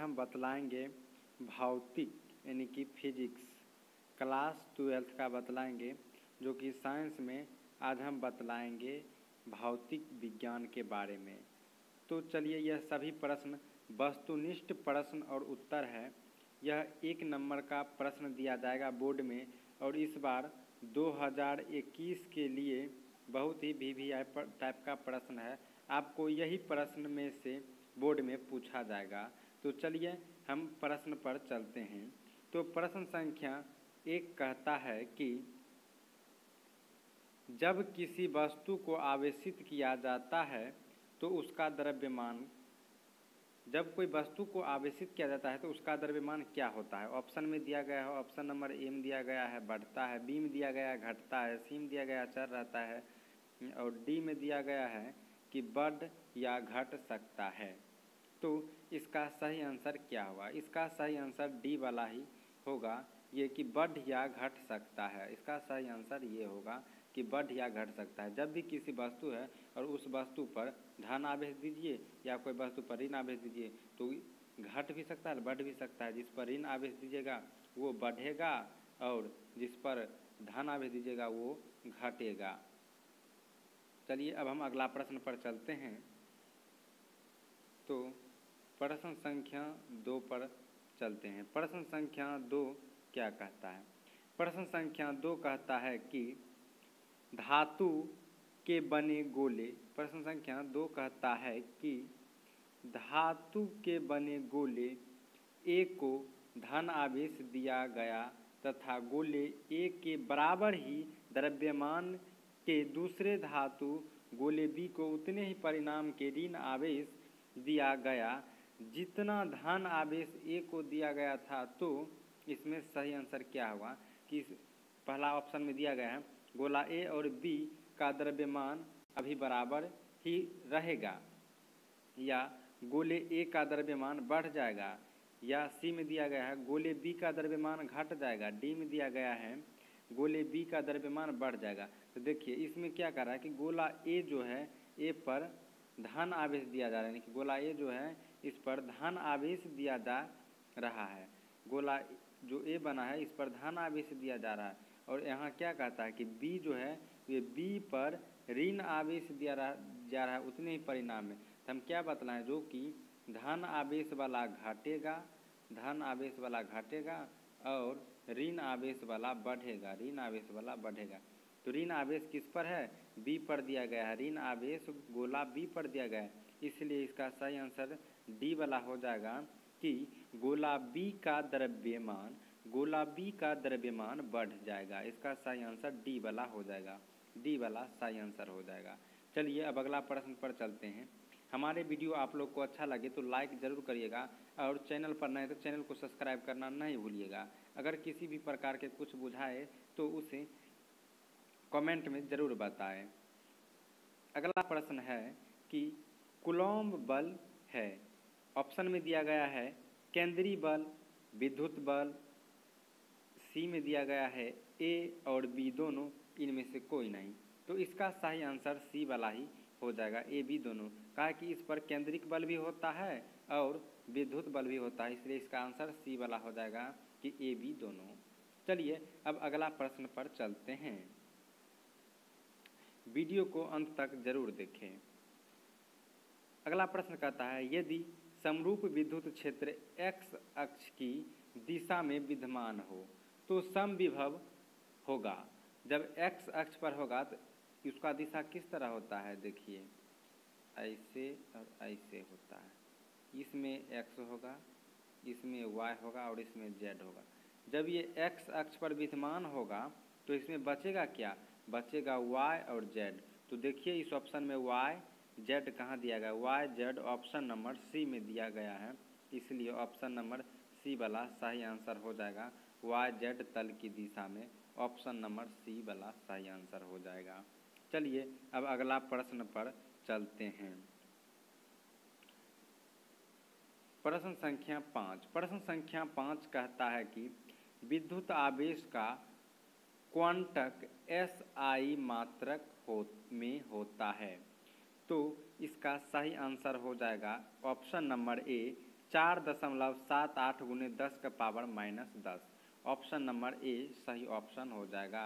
हम बतलाएंगे भौतिक यानी कि फिजिक्स, क्लास 12th का बतलाएंगे, जो कि साइंस में आज हम बतलाएंगे भौतिक विज्ञान के बारे में। तो चलिए, यह सभी प्रश्न वस्तुनिष्ठ प्रश्न और उत्तर है। यह 1 नंबर का प्रश्न दिया जाएगा बोर्ड में, और इस बार 2021 के लिए बहुत ही VVI टाइप का प्रश्न है। आपको यही प्रश्न में से बोर्ड में पूछा जाएगा। तो चलिए हम प्रश्न पर चलते हैं। तो प्रश्न संख्या 1 कहता है कि जब किसी वस्तु को आवेशित किया जाता है तो उसका द्रव्यमान, जब कोई वस्तु को आवेशित किया जाता है तो उसका द्रव्यमान क्या होता है। ऑप्शन में दिया गया है, ऑप्शन नंबर ए में दिया गया है बढ़ता है, बी में दिया गया है घटता है, सी में दिया गया है चल रहता है, और डी में दिया गया है कि बढ़ या घट सकता है। तो इसका सही आंसर क्या होगा? इसका सही आंसर डी वाला ही होगा, ये कि बढ़ या घट सकता है। इसका सही आंसर ये होगा कि बढ़ या घट सकता है। जब भी किसी वस्तु है और उस वस्तु पर धन आवेश दीजिए या कोई वस्तु पर ऋण आवेश दीजिए तो घट भी सकता है, बढ़ भी सकता है। जिस पर ऋण आवेश दीजिएगा वो बढ़ेगा और जिस पर धन आवेश दीजिएगा वो घटेगा। चलिए अब हम अगला प्रश्न पर चलते हैं। तो प्रश्न संख्या 2 पर चलते हैं। प्रश्न संख्या 2 क्या कहता है? प्रश्न संख्या 2 कहता है कि धातु के बने गोले, प्रश्न संख्या 2 कहता है कि धातु के बने गोले ए को धन आवेश दिया गया तथा गोले ए के बराबर ही द्रव्यमान के दूसरे धातु गोले बी को उतने ही परिमाण के ऋण आवेश दिया गया जितना धन आवेश ए को दिया गया था। तो इसमें सही आंसर क्या होगा? कि पहला ऑप्शन में दिया गया है गोला ए और बी का द्रव्यमान अभी बराबर ही रहेगा, या गोले ए का द्रव्यमान बढ़ जाएगा, या सी में दिया गया है गोले बी का द्रव्यमान घट जाएगा, डी में दिया गया है गोले बी का द्रव्यमान बढ़ जाएगा। तो देखिए इसमें क्या कर रहा है कि गोला ए जो है ए पर धन आवेश दिया जा रहा है, यानी कि गोला ए जो है इस पर धन आवेश दिया जा रहा है। गोला जो ए बना है इस पर धन आवेश दिया जा रहा है, और यहाँ क्या कहता है कि बी जो है ये बी पर ऋण आवेश दिया जा रहा है उतने ही परिमाण में। तो हम क्या बतलाएं, जो कि धन आवेश वाला घटेगा, धन आवेश वाला घटेगा और ऋण आवेश वाला बढ़ेगा, ऋण आवेश वाला बढ़ेगा। तो ऋण आवेश किस पर है? बी पर दिया गया है, ऋण आवेश गोला बी पर दिया गया है, इसलिए इसका सही आंसर डी वाला हो जाएगा कि गोला बी का द्रव्यमान, गोला बी का द्रव्यमान बढ़ जाएगा। इसका सही आंसर डी वाला हो जाएगा, डी वाला सही आंसर हो जाएगा। चलिए अब अगला प्रश्न पर चलते हैं। हमारे वीडियो आप लोग को अच्छा लगे तो लाइक ज़रूर करिएगा, और चैनल पर नए तो चैनल को सब्सक्राइब करना नहीं भूलिएगा। अगर किसी भी प्रकार के कुछ बुझाए तो उसे कमेंट में ज़रूर बताएं। अगला प्रश्न है कि कूलॉम्ब बल है। ऑप्शन में दिया गया है केंद्रीय बल, विद्युत बल, सी में दिया गया है ए और बी दोनों, इनमें से कोई नहीं। तो इसका सही आंसर सी वाला ही हो जाएगा, ए बी दोनों। कहा कि इस पर केंद्रिक बल भी होता है और विद्युत बल भी होता है, इसलिए इसका आंसर सी वाला हो जाएगा कि ए बी दोनों। चलिए अब अगला प्रश्न पर चलते हैं। वीडियो को अंत तक जरूर देखें। अगला प्रश्न कहता है यदि समरूप विद्युत क्षेत्र x अक्ष की दिशा में विद्यमान हो तो समविभव होगा। जब x अक्ष पर होगा तो उसका दिशा किस तरह होता है? देखिए ऐसे और ऐसे होता है, इसमें x होगा, इसमें y होगा और इसमें z होगा। जब ये x अक्ष पर विद्यमान होगा तो इसमें बचेगा क्या? बचेगा y और z। तो देखिए इस ऑप्शन में y z कहाँ दिया गया? y z option number C में दिया गया है, इसलिए ऑप्शन नंबर सी वाला सही आंसर हो जाएगा। y z तल की दिशा में ऑप्शन नंबर सी वाला सही आंसर हो जाएगा। चलिए अब अगला प्रश्न पर चलते हैं। प्रश्न संख्या 5। प्रश्न संख्या 5 कहता है कि विद्युत आवेश का क्वांटक SI मात्रक में होता है। तो इसका सही आंसर हो जाएगा ऑप्शन नंबर ए 4.78 गुने 10 का पावर -10। ऑप्शन नंबर ए सही ऑप्शन हो जाएगा,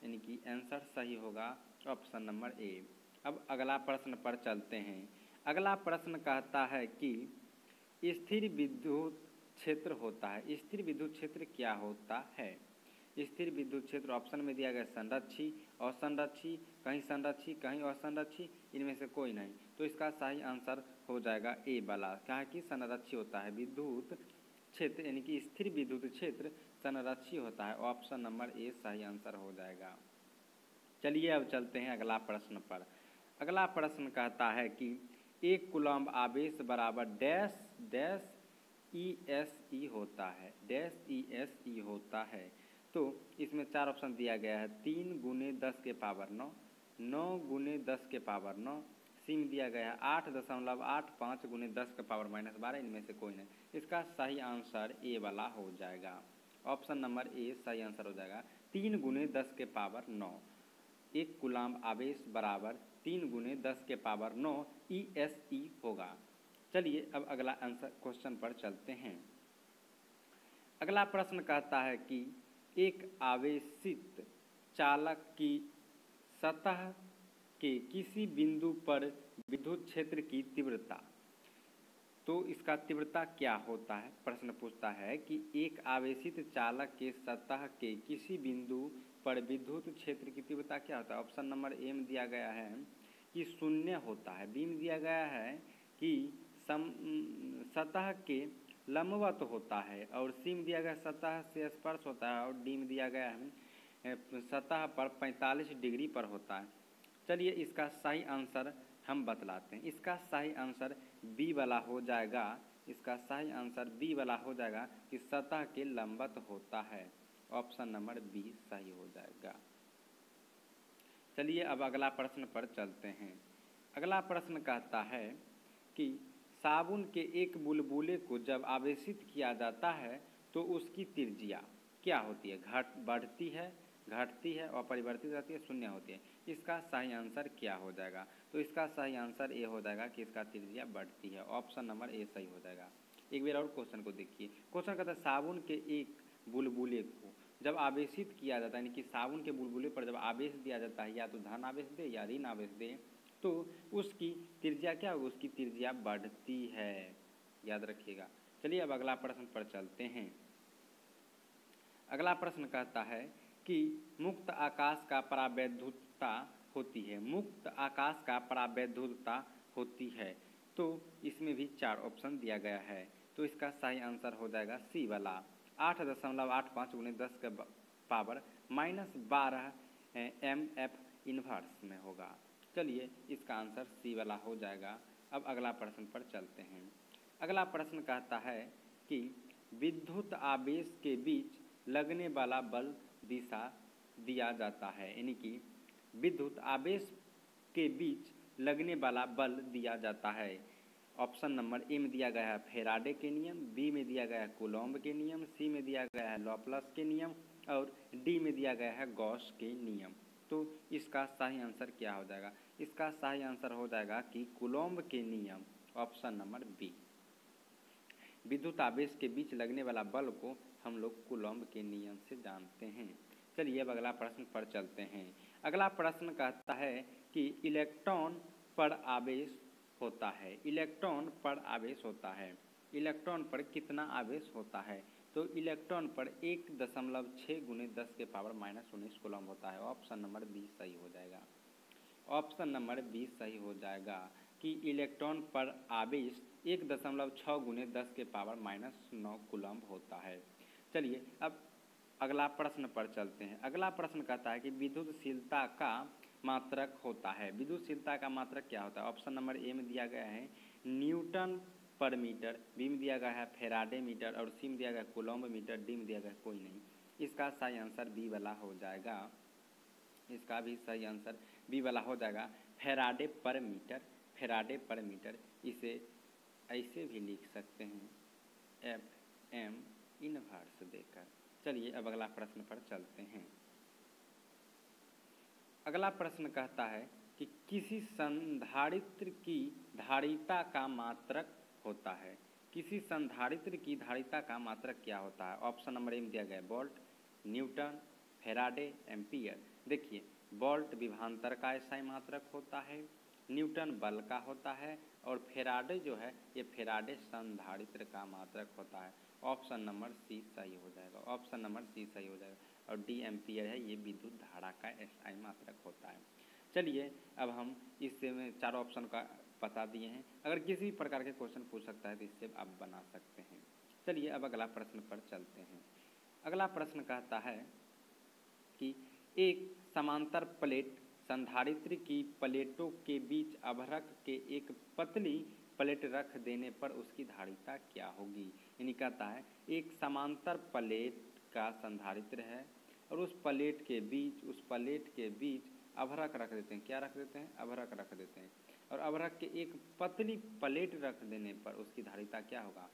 यानी कि आंसर सही होगा ऑप्शन नंबर ए। अब अगला प्रश्न पर चलते हैं। अगला प्रश्न कहता है कि स्थिर विद्युत क्षेत्र होता है। स्थिर विद्युत क्षेत्र क्या होता है? स्थिर विद्युत क्षेत्र ऑप्शन में दिया गया संरक्षी, असंरक्षी, कहीं संरक्षी कहीं असंरक्षी, इनमें से कोई नहीं। तो इसका सही आंसर हो जाएगा ए वाला, क्या है कि संरक्षी होता है विद्युत क्षेत्र, यानी कि स्थिर विद्युत क्षेत्र संरक्षी होता है। ऑप्शन नंबर ए सही आंसर हो जाएगा। चलिए अब चलते हैं अगला प्रश्न पर। अगला प्रश्न कहता है कि 1 कूलम्ब आवेश बराबर डैश डैश ESE होता है, डैश ESE होता है। तो इसमें 4 ऑप्शन दिया गया है, 3 गुने 10 के पावर 9, 9 गुने 10 के पावर 9, सी में दिया गया है 8.85 गुने 10 के पावर -12, इनमें से कोई नहीं। इसका सही आंसर ए वाला हो जाएगा। ऑप्शन नंबर ए सही आंसर हो जाएगा। 3 गुने 10 के पावर 9, 1 कूलम्ब आवेश बराबर 3 गुने 10 के पावर 9 ESE होगा। चलिए अब अगला आंसर क्वेश्चन पर चलते हैं। अगला प्रश्न कहता है कि एक आवेशित चालक की सतह के किसी बिंदु पर विद्युत क्षेत्र की तीव्रता, तो इसका तीव्रता क्या होता है? प्रश्न पूछता है कि एक आवेशित चालक के सतह के किसी बिंदु पर विद्युत क्षेत्र की तीव्रता क्या होता है? ऑप्शन नंबर ए में दिया गया है कि 0 होता है, बी में दिया गया है कि सतह के लंबवत होता है, और सी में दिया गया सतह से स्पर्श होता है, और डी में दिया गया है सतह पर 45 डिग्री पर होता है। चलिए इसका सही आंसर हम बतलाते हैं। इसका सही आंसर बी वाला हो जाएगा। इसका सही आंसर बी वाला हो जाएगा कि सतह के लंबवत होता है। ऑप्शन नंबर बी सही हो जाएगा। चलिए अब अगला प्रश्न पर चलते हैं। अगला प्रश्न कहता है कि साबुन के एक बुलबुले को जब आवेशित किया जाता है तो उसकी त्रिज्या क्या होती है? बढ़ती है, घटती है, अपरिवर्तित रहती है, शून्य होती है। इसका सही आंसर क्या हो जाएगा? तो इसका सही आंसर ए हो जाएगा कि इसका त्रिज्या बढ़ती है। ऑप्शन नंबर ए सही हो जाएगा। एक बार और क्वेश्चन को देखिए। क्वेश्चन कहता है साबुन के एक बुलबुले को जब आवेशित किया जाता है, यानी कि साबुन के बुलबुले पर जब आवेश दिया जाता है, या तो धन आवेश दे या ऋण आवेश दे, तो उसकी त्रिज्या क्या होगी? उसकी त्रिज्या बढ़ती है, याद रखिएगा। चलिए अब अगला प्रश्न पर चलते हैं। अगला प्रश्न कहता है कि मुक्त आकाश का परावैद्युतता होती है। मुक्त आकाश का परावैद्युतता होती है। तो इसमें भी 4 ऑप्शन दिया गया है। तो इसका सही आंसर हो जाएगा सी वाला, 8.85 गुने 10 के पावर -12 MF इन्वर्स में होगा। चलिए इसका आंसर सी वाला हो जाएगा। अब अगला प्रश्न पर चलते हैं। अगला प्रश्न कहता है कि विद्युत आवेश के बीच लगने वाला बल दिशा दिया जाता है, यानी कि विद्युत आवेश के बीच लगने वाला बल दिया जाता है। ऑप्शन नंबर ए में दिया गया है फेराडे के नियम, बी में दिया गया है कूलॉम्ब के नियम, सी में दिया गया है लॉपलास के नियम, और डी में दिया गया है गॉस के नियम। तो इसका सही आंसर क्या हो जाएगा? इसका सही आंसर हो जाएगा कि कूलॉम्ब के नियम। Option number B. विद्युत आवेश के बीच लगने वाला बल को हम लोग कूलॉम्ब के नियम से जानते हैं। चलिए अब अगला प्रश्न पर चलते हैं। अगला प्रश्न कहता है कि इलेक्ट्रॉन पर आवेश होता है। इलेक्ट्रॉन पर आवेश होता है। इलेक्ट्रॉन पर कितना आवेश होता है? तो इलेक्ट्रॉन पर 1.6 गुने 10 के पावर -19 कूलॉम्ब होता है। ऑप्शन नंबर बी सही हो जाएगा। ऑप्शन नंबर बी सही हो जाएगा कि इलेक्ट्रॉन पर आवेश 1.6 गुने 10 के पावर -9 कूलॉम्ब होता है। चलिए अब अगला प्रश्न पर चलते हैं। अगला प्रश्न कहता है कि विद्युतशीलता का मात्रक होता है। विद्युतशीलता का मात्रक क्या होता है? ऑप्शन नंबर ए में दिया गया है न्यूटन पर मीटर, बी में दिया गया है फेराडे मीटर, और सी में दिया गया है कूलॉम्ब मीटर, डी में दिया गया है कोई नहीं। इसका सही आंसर बी वाला हो जाएगा। इसका भी सही आंसर बी वाला हो जाएगा, फेराडे पर मीटर। फेराडे पर मीटर, इसे ऐसे भी लिख सकते हैं FM इनवर्स देकर। चलिए अब अगला प्रश्न पर चलते हैं। अगला प्रश्न कहता है कि किसी संधारित्र की धारिता का मात्रक होता है। किसी संधारित्र की धारिता का मात्रक क्या होता है? ऑप्शन नंबर ए में दिया गया है वोल्ट, न्यूटन, फैराडे, एम्पियर। देखिए वोल्ट विभवांतर का एसआई मात्रक होता है, न्यूटन बल का होता है और फैराडे जो है ये फैराडे संधारित्र का मात्रक होता है। ऑप्शन नंबर सी सही हो जाएगा, ऑप्शन नंबर सी सही हो जाएगा। और डी एम्पियर है, ये विद्युत धारा का एसआई मात्रक होता है। चलिए अब हम इससे में चारों ऑप्शन का बता दिए हैं। अगर किसी भी प्रकार के क्वेश्चन पूछ सकता है तो इससे आप बना सकते हैं। चलिए अब अगला प्रश्न पर चलते हैं। अगला प्रश्न कहता है कि एक समांतर प्लेट संधारित्र की प्लेटों के बीच अभ्रक के एक पतली प्लेट रख देने पर उसकी धारिता क्या होगी? यानी कहता है एक समांतर प्लेट का संधारित्र है और उस प्लेट के बीच अभ्रक रख देते हैं। क्या रख देते हैं? अभ्रक रख देते हैं। और अभ्रक के एक पतली प्लेट रख देने पर उसकी धारिता क्या होगा?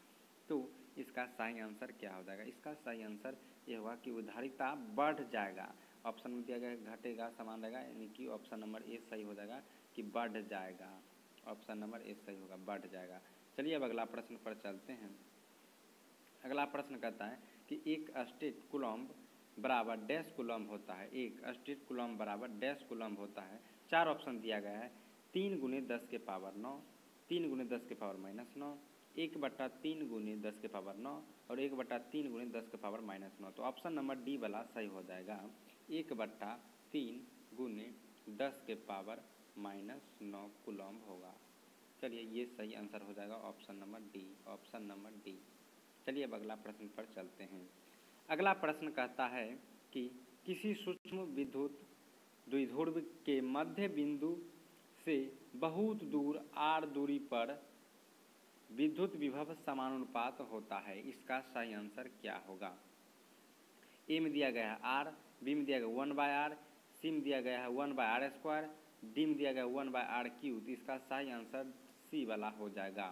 तो इसका सही आंसर क्या हो जाएगा? इसका सही आंसर ये होगा कि वो धारिता बढ़ जाएगा। ऑप्शन में दिया गया घटेगा समान रहेगा, यानी कि ऑप्शन नंबर ए सही हो जाएगा कि बढ़ जाएगा। ऑप्शन नंबर ए सही होगा, बढ़ जाएगा। चलिए अब अगला प्रश्न पर चलते हैं। अगला प्रश्न कहता है कि एक स्टेट कूलम्ब बराबर डैश कूलम्ब होता है। एक स्टेट कूलम्ब बराबर डैश कूलम्ब होता है। चार ऑप्शन दिया गया है 3 × 10 के पावर 9, 3 × 10 के पावर -9, 1/3 × 10 के पावर 9 और 1/3 × 10 के पावर -9। तो ऑप्शन नंबर डी वाला सही हो जाएगा, 1/3 × 10 के पावर -9 कूलम्ब होगा। चलिए ये सही आंसर हो जाएगा, option number D, option number D. चलिए अब अगला प्रश्न पर चलते हैं। अगला प्रश्न कहता है कि किसी सूक्ष्म विद्युत द्विध्रुव के मध्य बिंदु से बहुत दूर r दूरी पर विद्युत विभव समानुपात होता है। इसका सही आंसर क्या होगा? ए में दिया गया है r, बी में दिया गया 1/r, सी में दिया गया है 1/r², डी में दिया गया 1/r³। तो इसका सही आंसर सी वाला हो जाएगा।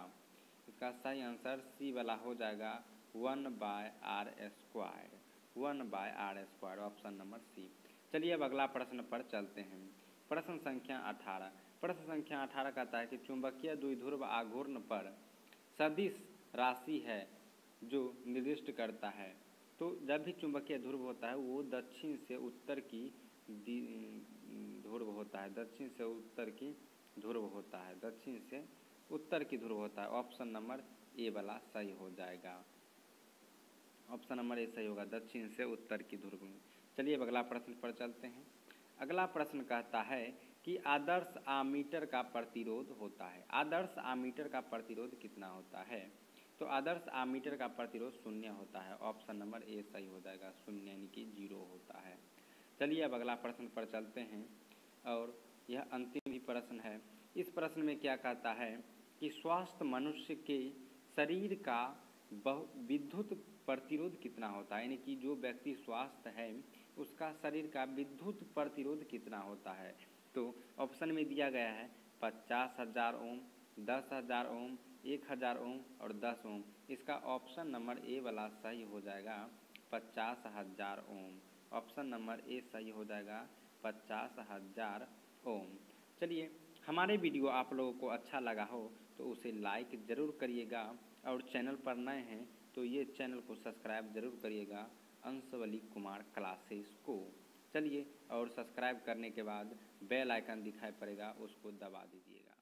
इसका सही आंसर सी वाला हो जाएगा 1/r², 1/r², ऑप्शन नंबर सी। चलिए अब अगला प्रश्न पर चलते हैं। प्रश्न संख्या 18। प्रश्न संख्या 18 कहता है कि चुंबकीय द्विध्रुव आघूर्ण पर सदिश राशि है जो निर्दिष्ट करता है। तो जब भी चुंबकीय ध्रुव होता है वो दक्षिण से उत्तर की ध्रुव होता है, दक्षिण से उत्तर की ध्रुव होता है, दक्षिण से उत्तर की ध्रुव होता है। ऑप्शन नंबर ए वाला सही हो जाएगा, ऑप्शन नंबर ए सही होगा, दक्षिण से उत्तर की ध्रुव। चलिए अब अगला प्रश्न पर चलते हैं। अगला प्रश्न कहता है कि आदर्श आमीटर का प्रतिरोध होता है। आदर्श आमीटर का प्रतिरोध कितना होता है? तो आदर्श आमीटर का प्रतिरोध 0 होता है। ऑप्शन नंबर ए सही हो जाएगा, 0 यानी कि 0 होता है। चलिए अब अगला प्रश्न पर चलते हैं और यह अंतिम ही प्रश्न है। इस प्रश्न में क्या कहता है कि स्वस्थ मनुष्य के शरीर का विद्युत प्रतिरोध कितना होता है? यानी कि जो व्यक्ति स्वस्थ है उसका शरीर का विद्युत प्रतिरोध कितना होता है? तो ऑप्शन में दिया गया है 50,000 ओम, 10,000 ओम, 1,000 ओम और 10 ओम। इसका ऑप्शन नंबर ए वाला सही हो जाएगा 50,000 ओम। ऑप्शन नंबर ए सही हो जाएगा 50,000 ओम। चलिए हमारे वीडियो आप लोगों को अच्छा लगा हो तो उसे लाइक ज़रूर करिएगा और चैनल पर नए हैं तो ये चैनल को सब्सक्राइब ज़रूर करिएगा, अंशवली कुमार क्लासेस को। चलिए और सब्सक्राइब करने के बाद बेल आइकन दिखाई पड़ेगा, उसको दबा दीजिएगा।